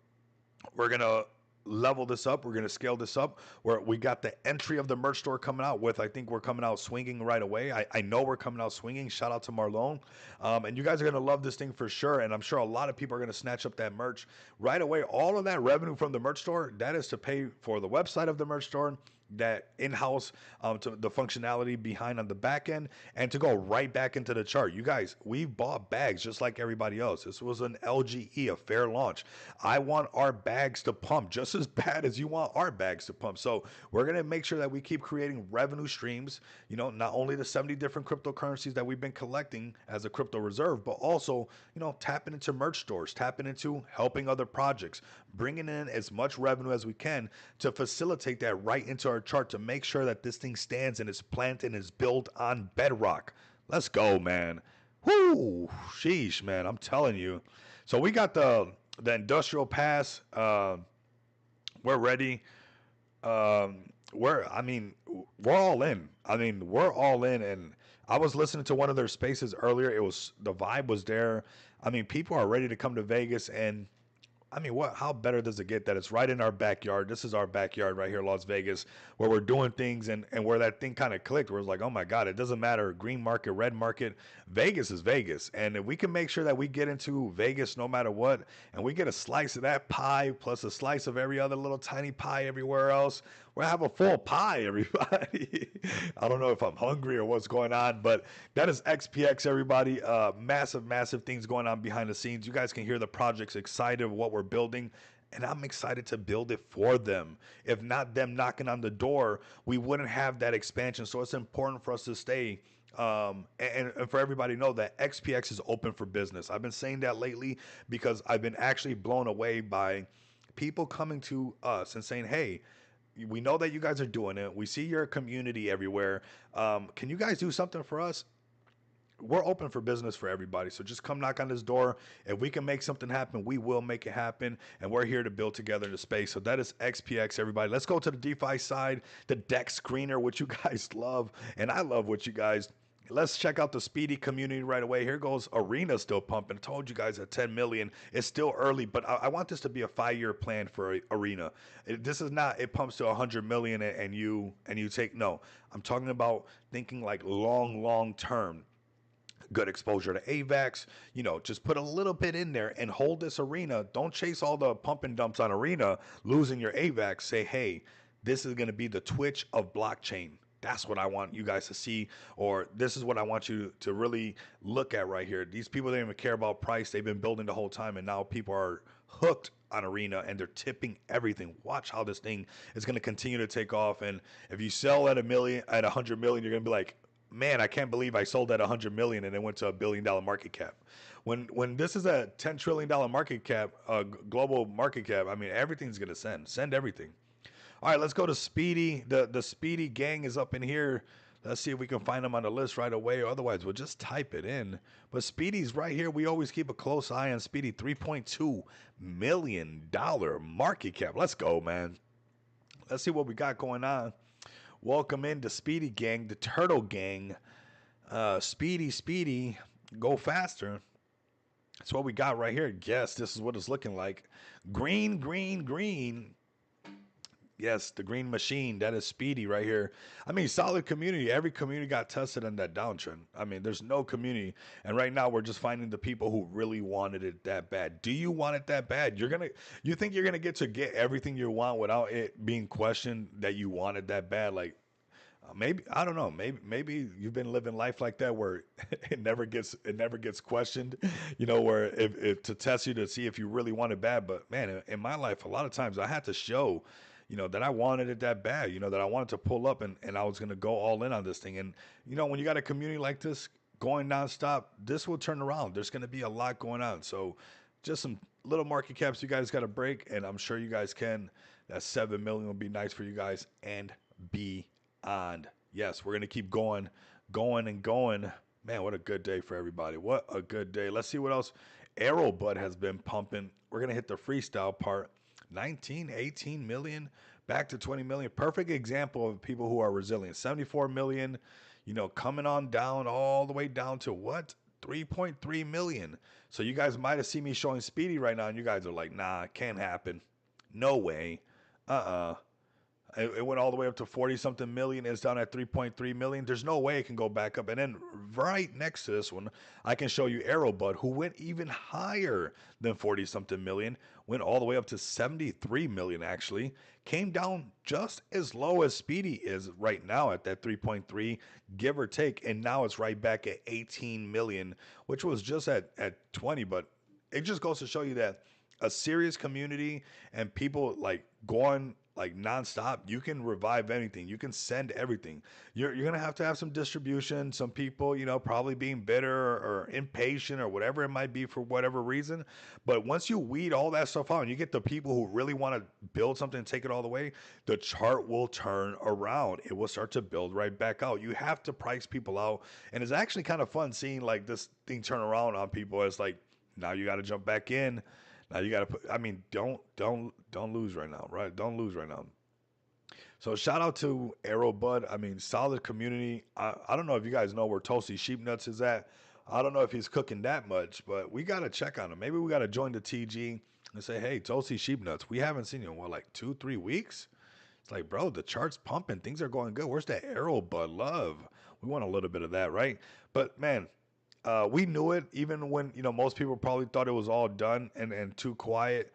We're gonna level this up. We're going to scale this up where we got the entry of the merch store coming out with, I think we're coming out swinging right away. I know we're coming out swinging. Shout out to Marlon. And you guys are going to love this thing for sure. And I'm sure a lot of people are going to snatch up that merch right away. All of that revenue from the merch store, that is to pay for the website of the merch store, that in-house to the functionality behind on the back end, and to go right back into the chart. You guys, we bought bags just like everybody else. This was an LGE, a fair launch. I want our bags to pump just as bad as you want our bags to pump. So we're going to make sure that we keep creating revenue streams, you know, not only the 70 different cryptocurrencies that we've been collecting as a crypto reserve, but also, you know, tapping into merch stores, tapping into helping other projects, bringing in as much revenue as we can to facilitate that right into our chart to make sure that this thing stands and is planted and is built on bedrock. Let's go, man. Whoo, sheesh, man. I'm telling you. So we got the industrial pass. We're ready. We're all in. We're all in. And I was listening to one of their spaces earlier. The vibe was there. People are ready to come to Vegas, and how better does it get that it's right in our backyard? This is our backyard right here, Las Vegas, where we're doing things, and where that thing kind of clicked, where it's like, oh my God, it doesn't matter, green market, red market, Vegas is Vegas. And if we can make sure that we get into Vegas no matter what, and we get a slice of that pie plus a slice of every other little tiny pie everywhere else, we'll have a full pie, everybody. I don't know if I'm hungry or what's going on, but that is XPX, everybody. Massive things going on behind the scenes. You guys can hear the projects, excited of what we're building, and I'm excited to build it for them. If not them knocking on the door, we wouldn't have that expansion. So it's important for us to stay and for everybody to know that XPX is open for business. I've been saying that lately because I've been actually blown away by people coming to us and saying, hey, we know that you guys are doing it. We see your community everywhere. Can you guys do something for us? We're open for business for everybody. So just come knock on this door. If we can make something happen, we will make it happen. And we're here to build together in the space. So that is XPX, everybody. Let's go to the DeFi side, the DEX screener, which you guys love. And I love what you guys. Let's check out the Speedy community right away. Here goes Arena still pumping. I told you guys at 10 million. It's still early, but I want this to be a 5-year plan for Arena. This is not, it pumps to 100 million and you take, no. I'm talking about thinking like long term. Good exposure to AVAX, just put a little bit in there and hold this Arena. Don't chase all the pump and dumps on Arena, losing your AVAX. Say, hey, this is going to be the Twitch of blockchain. that's what I want you guys to see, or this is what I want you to really look at right here. These people didn't even care about price. They've been building the whole time, and now people are hooked on Arena and they're tipping everything. Watch how this thing is going to continue to take off. And if you sell at at 100 million, you're going to be like, man, I can't believe I sold at 100 million and it went to $1 billion market cap. When this is a $10 trillion market cap, global market cap, I mean everything's gonna send everything. All right, let's go to Speedy. The Speedy gang is up in here. Let's see if we can find them on the list right away, or otherwise we'll just type it in. But Speedy's right here. We always keep a close eye on Speedy. $3.2 million market cap. Let's go, man. Let's see what we got going on. Welcome in to Speedy Gang, the Turtle Gang. Speedy, go faster. That's what we got right here. Yes, this is what it's looking like. Green. Yes, the green machine. That is Speedy right here. I mean, solid community. Every community got tested on that downtrend. I mean, there's no community. And right now we're just finding the people who really wanted it that bad. Do you want it that bad? You think you're gonna get everything you want without it being questioned that you want it that bad? Like, maybe I don't know. Maybe you've been living life like that where it never gets questioned. You know, where if to test you to see if you really want it bad. But man, in my life, a lot of times I had to show, you know, that I wanted it that bad. You know, that I wanted to pull up and I was gonna go all in on this thing. And you know, when you got a community like this going nonstop, this will turn around. There's gonna be a lot going on. So just some little market caps you guys got to break, and I'm sure you guys can. That 7 million will be nice for you guys and be on. Yes, we're going to keep going. Man, what a good day for everybody. What a good day. Let's see what else. Arrowbud has been pumping. We're going to hit the freestyle part. 19, 18 million, back to 20 million. Perfect example of people who are resilient. 74 million, you know, coming on down all the way down to what? 3.3 million. So you guys might have seen me showing Speedy right now, and you guys are like, nah, it can't happen. No way. It went all the way up to 40 something million. It's down at 3.3 million. There's no way it can go back up. And then right next to this one, I can show you Arrowbud, who went even higher than 40 something million, went all the way up to 73 million actually, came down just as low as Speedy is right now at that 3.3, give or take. And now it's right back at 18 million, which was just at 20. But it just goes to show you that a serious community and people like going like nonstop, you can revive anything. You can send everything. You're gonna have to have some distribution. Some people, you know, probably being bitter or impatient or whatever it might be for whatever reason. But once you weed all that stuff out and you get the people who really want to build something and take it all the way, the chart will turn around. It will start to build right back out. You have to price people out, and it's actually kind of fun seeing like this thing turn around on people. It's like now you got to jump back in. Now you got to put. I mean, don't lose right now, right? Don't lose right now. So shout out to Arrowbud. I mean, solid community. I don't know if you guys know where Toasty Sheep Nuts is at. I don't know if he's cooking that much, but we got to check on him. Maybe we got to join the TG and say, hey, Toasty Sheep Nuts, we haven't seen you in what, like 2-3 weeks? It's like, bro, the chart's pumping. Things are going good. Where's that Arrowbud love? We want a little bit of that, right? But man, we knew it even when, you know, most people probably thought it was all done and too quiet.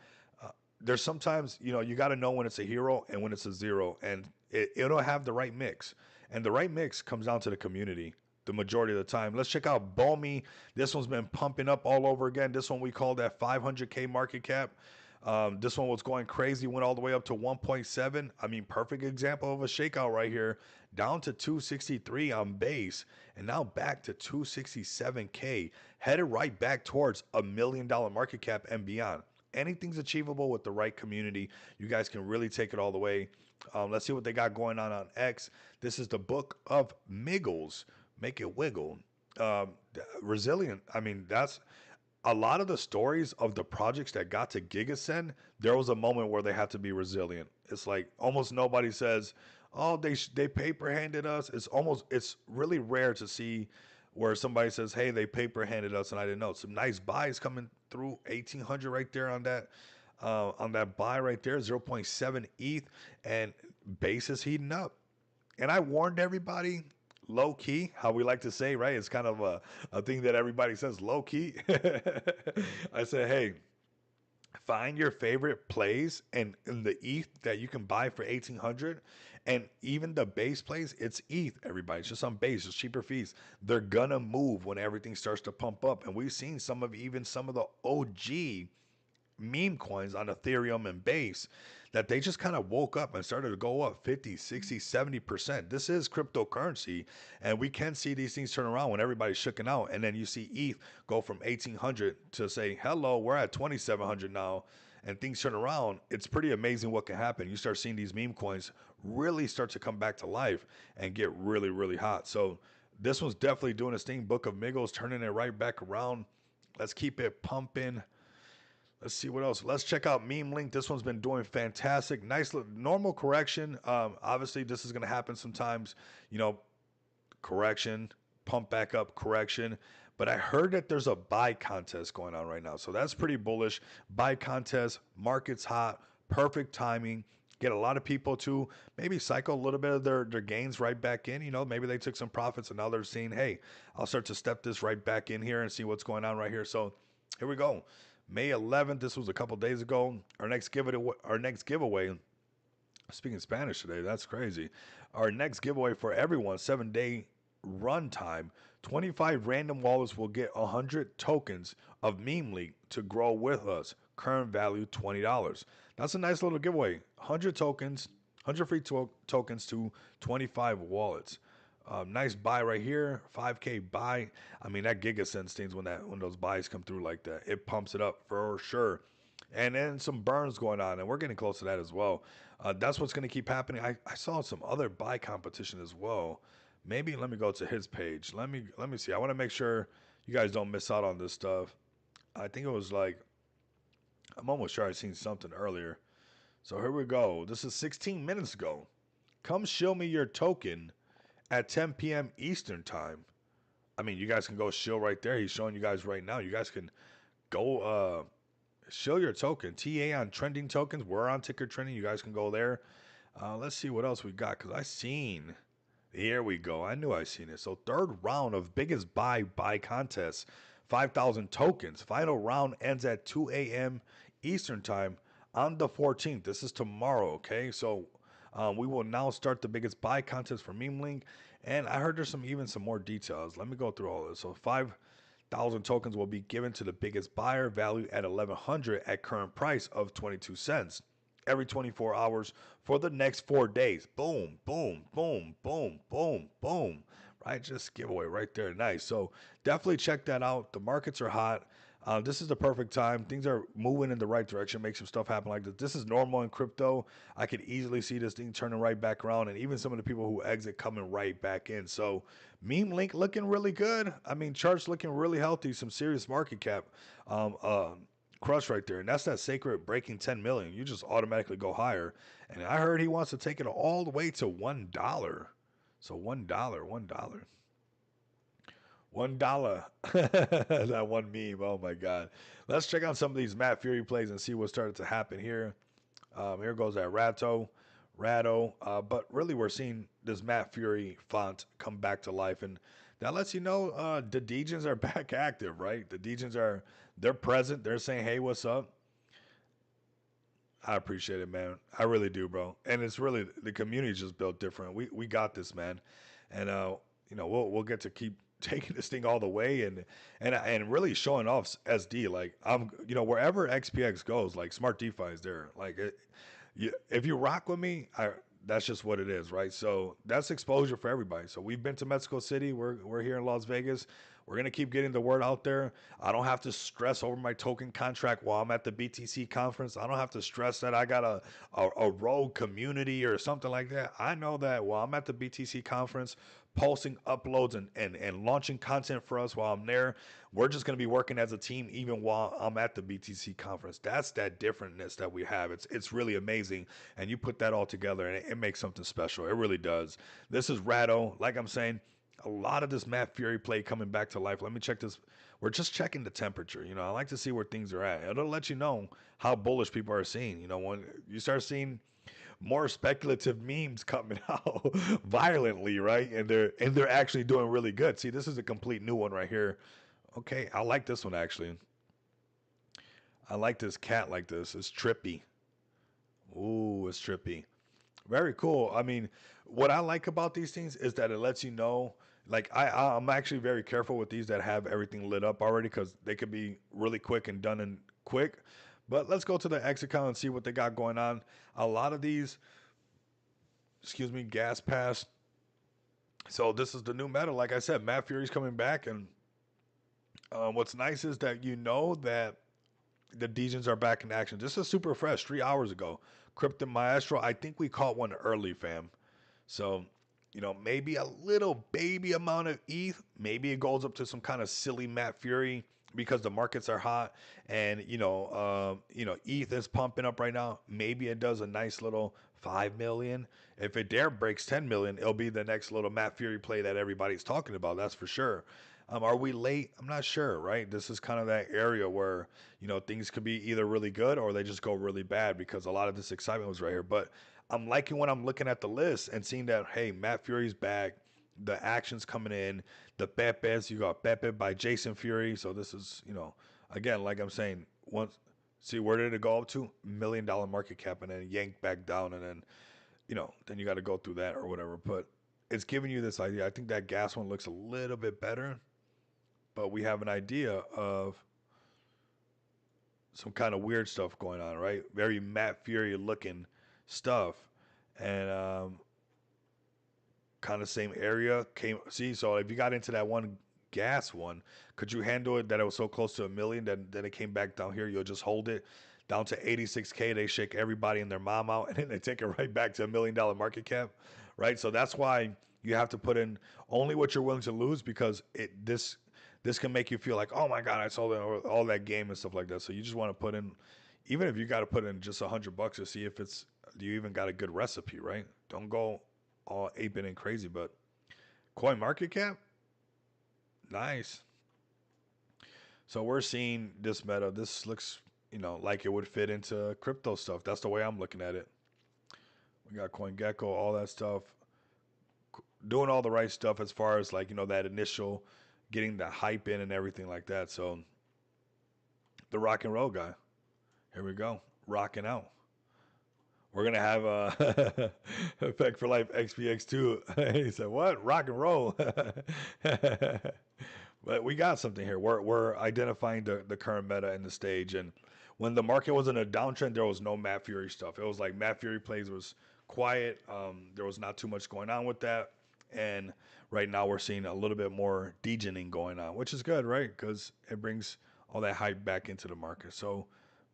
There's sometimes, you know, you got to know when it's a hero and when it's a zero, and it'll have the right mix. And the right mix comes down to the community the majority of the time. Let's check out Bomi. This one's been pumping up all over again. This one we call that 500K market cap. This one was going crazy, went all the way up to 1.7. I mean, perfect example of a shakeout right here. Down to 263 on base, and now back to 267K, headed right back towards $1 million market cap and beyond. Anything's achievable with the right community. You guys can really take it all the way. Let's see what they got going on X. This is the Book of Miggles. Make it wiggle. Resilient. I mean, that's a lot of the stories of the projects that got to GigaSend. There was a moment where they had to be resilient. It's like almost nobody says, "Oh, they paper handed us." It's really rare to see where somebody says, "Hey, they paper handed us," and I didn't know. Some nice buys coming through, 1,800 right there on that buy right there, 0.7 ETH, and base is heating up. And I warned everybody, low key, how we like to say, right? It's kind of a thing that everybody says, low key. I said, hey, Find your favorite plays and in the ETH that you can buy for 1800, and even the base plays, it's ETH, everybody. It's just on base, it's cheaper fees. They're gonna move when everything starts to pump up. And we've seen some of the OG meme coins on Ethereum and Base that they just kind of woke up and started to go up 50, 60, 70%. This is cryptocurrency, and we can see these things turn around when everybody's shooking out. And then you see ETH go from 1800 to say, hello, we're at 2700 now, and things turn around. It's pretty amazing what can happen. You start seeing these meme coins really start to come back to life and get really, really hot. So this one's definitely doing its thing. Book of Miggles turning it right back around. Let's keep it pumping. Let's see what else. Let's check out Meme Link. This one's been doing fantastic. Nice normal correction. Obviously, this is going to happen sometimes. You know, correction, pump back up, correction. But I heard that there's a buy contest going on right now. So that's pretty bullish. Buy contest, market's hot, perfect timing. Get a lot of people to maybe cycle a little bit of their gains right back in. You know, maybe they took some profits and now they're seeing, hey, I'll start to step this right back in here and see what's going on right here. So here we go. May 11th. This was a couple days ago. Our next giveaway. Speaking Spanish today, that's crazy. Our next giveaway for everyone, 7-day run time. 25 random wallets will get 100 tokens of Meme League to grow with us. Current value $20. That's a nice little giveaway. 100 tokens, 100 free tokens to 25 wallets. Nice buy right here, 5K buy. I mean that GigaSense things when those buys come through like that, it pumps it up for sure. And then some burns going on, and we're getting close to that as well. That's what's going to keep happening. I saw some other buy competition as well. Maybe let me go to his page. Let me see. I want to make sure you guys don't miss out on this stuff. I think it was like I'm almost sure I seen something earlier. So here we go. This is 16 minutes ago. Come show me your token at 10 p.m. Eastern time. I mean, you guys can go shill right there. He's showing you guys right now. You guys can go shill your token. TA on trending tokens. We're on ticker trending. You guys can go there. Let's see what else we got because I seen. Here we go. I knew I seen it. So third round of biggest buy contest. 5,000 tokens. Final round ends at 2 a.m. Eastern time on the 14th. This is tomorrow. Okay, so we will now start the biggest buy contest for Meme Link, and I heard there's even some more details. Let me go through all this. So 5,000 tokens will be given to the biggest buyer, value at 1,100 at current price of 22 cents. Every 24 hours for the next 4 days. Boom, boom, boom, boom, boom, boom. Right, just giveaway right there. Nice. So definitely check that out. The markets are hot. This is the perfect time. Things are moving in the right direction. Make some stuff happen like this. This is normal in crypto. I could easily see this thing turning right back around, and even some of the people who exit coming right back in. So, Meme Link looking really good. I mean, charts looking really healthy. Some serious market cap. Crush right there, and that's that sacred breaking 10 million. You just automatically go higher. And I heard he wants to take it all the way to $1. So $1, $1. $1. That one meme. Oh my God. Let's check out some of these Matt Fury plays and see what started to happen here. Here goes that Ratto. But really, we're seeing this Matt Fury font come back to life, and that lets you know the Degens are back active, right? The Degens they're present. They're saying, "Hey, what's up?" I appreciate it, man. I really do, bro. And it's really the community just built different. We got this, man. And we'll get to keep taking this thing all the way and really showing off SD. Like wherever XPX goes, like Smart DeFi is there. Like if you rock with me, that's just what it is, right? So that's exposure for everybody. So we've been to Mexico City. We're here in Las Vegas. We're gonna keep getting the word out there. I don't have to stress over my token contract while I'm at the BTC conference. I don't have to stress that I got a rogue community or something like that. I know that while I'm at the BTC conference, posting uploads and launching content for us while I'm there, we're just gonna be working as a team even while I'm at the BTC conference. That's that differentness that we have. It's really amazing, and you put that all together, and it makes something special. It really does. This is Ratto. Like I'm saying, a lot of this Matt Fury play coming back to life. Let me check this. We're just checking the temperature. I like to see where things are at. It'll let you know how bullish people are seeing. When you start seeing more speculative memes coming out violently, right? And they're actually doing really good. See, this is a complete new one right here. Okay, I like this one actually. I like this cat like this. It's trippy. Ooh, it's trippy. Very cool. I mean, what I like about these things is that it lets you know. Like I'm actually very careful with these that have everything lit up already because they could be really quick and done and quick. But let's go to the X account and see what they got going on. A lot of these, excuse me, gas pass. So this is the new meta. Like I said, Matt Fury's coming back, and what's nice is that you know that the Degens are back in action. This is super fresh, 3 hours ago. Krypton Maestro, I think we caught one early, fam. So, maybe a little baby amount of ETH. Maybe it goes up to some kind of silly Matt Fury because the markets are hot and ETH is pumping up right now. Maybe it does a nice little 5 million. If it dare breaks 10 million, it'll be the next little Matt Fury play that everybody's talking about. That's for sure. Are we late? I'm not sure, right? This is kind of that area where, things could be either really good or they just go really bad because a lot of this excitement was right here. But I'm liking when I'm looking at the list and seeing that, hey, Matt Fury's back. The action's coming in. The Pepes, you got Pepe by Jason Fury. So this is, again, like I'm saying, see, where did it go up to? $1 million market cap and then yank back down. And then, then you got to go through that or whatever. But it's giving you this idea. I think that gas one looks a little bit better, but we have an idea of some kind of weird stuff going on, right? Very Matt Fury looking stuff. And kind of same area see, so if you got into that one gas one, could you handle it that it was so close to 1 million, then it came back down here? You'll just hold it down to 86K. They shake everybody and their mom out and then they take it right back to $1 million market cap, right? So that's why you have to put in only what you're willing to lose, because this can make you feel like, oh my god, I sold all that game and stuff like that. So you just want to put in, even if you got to put in just $100 to see if it's, do you even got a good recipe, right? Don't go all aping and crazy. But coin market cap, nice. So we're seeing this meta. This looks, like it would fit into crypto stuff. That's the way I'm looking at it. We got CoinGecko, all that stuff, doing all the right stuff as far as like, that initial getting the hype in and everything like that. So the rock and roll guy, here we go, rocking out. We're gonna have a Effect for Life XPX2. He said, "What rock and roll?" But we got something here. We're identifying the current meta in the stage, and when the market was in a downtrend, there was no Matt Fury stuff. It was like Matt Fury plays was quiet. There was not too much going on with that, and right now we're seeing a little bit more degening going on, which is good, right? Because it brings all that hype back into the market. So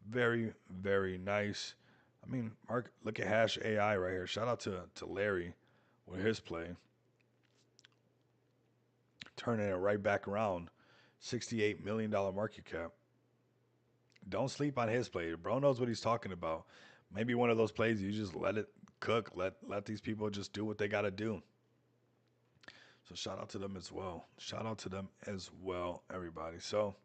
very, very nice. I mean, Mark, look at Hash AI right here. Shout out to Larry with his play. Turning it right back around. $68 million market cap. Don't sleep on his play. Bro knows what he's talking about. Maybe one of those plays you just let it cook. Let these people just do what they got to do. So shout out to them as well. Shout out to them as well, everybody. So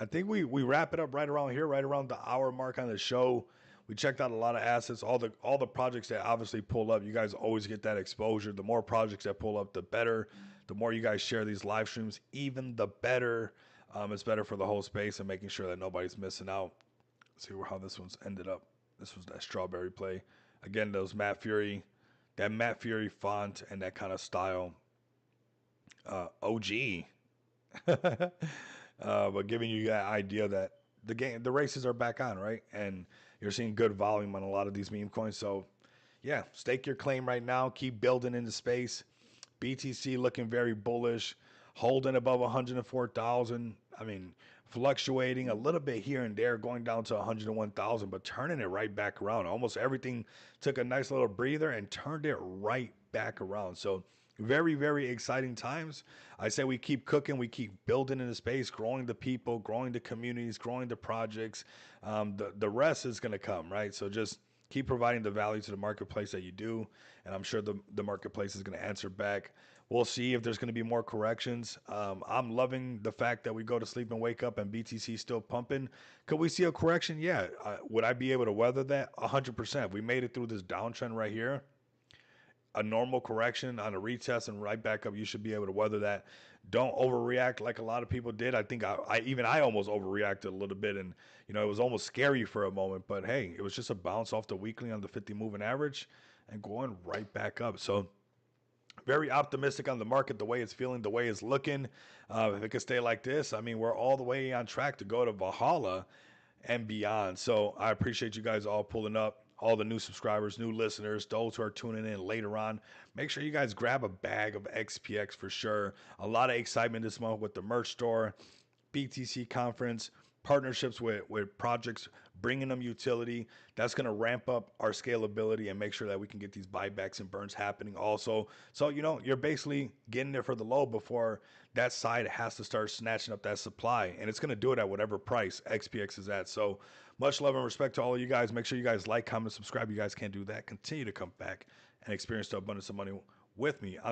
I think we wrap it up right around here, right around the hour mark on the show. We checked out a lot of assets, all the projects that obviously pull up. You guys always get that exposure. The more projects that pull up, the better. The more you guys share these live streams, even the better. It's better for the whole space and making sure that nobody's missing out. Let's see how this one's ended up. This was that strawberry play. Again, that Matt Fury font and that kind of style. OG. But giving you that idea that the races are back on, right? And you're seeing good volume on a lot of these meme coins. So yeah, stake your claim right now. Keep building into space. BTC looking very bullish, holding above 104,000. I mean, fluctuating a little bit here and there, going down to 101,000, but turning it right back around. Almost everything took a nice little breather and turned it right back around. So very, very exciting times. I say we keep cooking, we keep building in the space, growing the people, growing the communities, growing the projects. The rest is going to come, right? So just keep providing the value to the marketplace that you do, and I'm sure the marketplace is going to answer back. We'll see if there's going to be more corrections. I'm loving the fact that we go to sleep and wake up and BTC still pumping. Could we see a correction? Yeah. Would I be able to weather that? 100%. We made it through this downtrend right here. A normal correction on a retest and right back up, you should be able to weather that. Don't overreact like a lot of people did. I think I almost overreacted a little bit, and it was almost scary for a moment. But hey, it was just a bounce off the weekly on the 50 moving average, and going right back up. So very optimistic on the market, the way it's feeling, the way it's looking. If it could stay like this, I mean, we're all the way on track to go to Valhalla and beyond. So I appreciate you guys all pulling up, all the new subscribers, new listeners, those who are tuning in later on. Make sure you guys grab a bag of XPX for sure. A lot of excitement this month with the merch store, BTC conference, partnerships with projects, bringing them utility. That's going to ramp up our scalability and make sure that we can get these buybacks and burns happening also. So, you're basically getting there for the low before that side has to start snatching up that supply. And it's going to do it at whatever price XPX is at. So much love and respect to all of you guys. Make sure you guys like, comment, subscribe. You guys can't do that. Continue to come back and experience the abundance of money with me on